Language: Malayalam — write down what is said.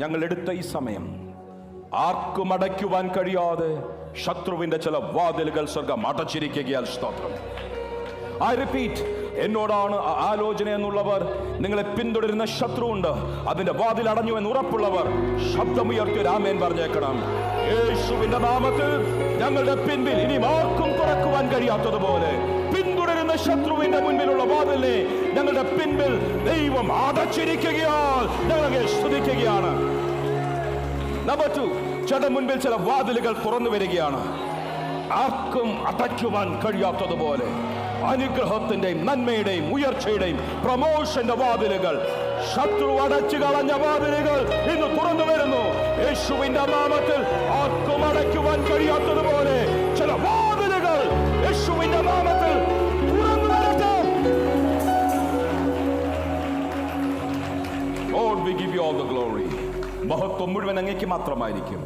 ഞങ്ങൾ എടുത്ത ഈ സമയം ആർക്കും അടയ്ക്കുവാൻ കഴിയാതെ ശത്രുവിന്റെ ചില വാതിലുകൾ സ്വർഗം അടച്ചിരിക്കുകയാൽ സ്തോത്രം. I repeat, എന്നോടാണ് ആലോചന എന്നുള്ളവർ, നിങ്ങളെ പിന്തുടരുന്ന ശത്രുവുണ്ട്, അതിന്റെ വാതിൽ അടഞ്ഞു എന്ന് ഉറപ്പുള്ളവർ ശബ്ദമുയർത്തി ഒരു ആമേൻ പറഞ്ഞേക്കണം. യേശുവിന്റെ നാമത്തിൽ ഞങ്ങളുടെ പിൻപിൽ ഇനി ആർക്കും തുറക്കുവാൻ കഴിയാത്തതുപോലെ പിന്തുടരുന്ന ശത്രുവിന്റെ മുൻപിലുള്ള വാതിലിനെ ഞങ്ങളുടെ പിൻപിൽ ദൈവം അടച്ചിരിക്കുകയാൽ ഞങ്ങളെ സ്തുതിക്കുകയാണ്. നമ്പർ 2, ചില മുൻപിൽ ചില വാതിലുകൾ തുറന്നു വരികയാണ്. ആർക്കും അടയ്ക്കുവാൻ കഴിയാത്തതുപോലെ അനുഗ്രഹത്തിന്റെയും നന്മയുടെയും ഉയർച്ചയുടെയും പ്രമോഷന്റെ വാതിലുകൾ, ശത്രു അടച്ചു കളഞ്ഞ വാതിലുകൾ ഇന്ന് തുറന്നു വരുന്നു. യേശുവിന്റെ നാമത്തിൽ ആർക്കും അടയ്ക്കുവാൻ കഴിയാത്തതുപോലെ ചില വാതിലുകൾ യേശുവിന്റെ നാമത്തിൽ തുറന്നു വരട്ടെ. Lord, we give you all the glory. മഹത്വം മുഴുവൻ അങ്ങേക്ക് മാത്രമായിരിക്കും.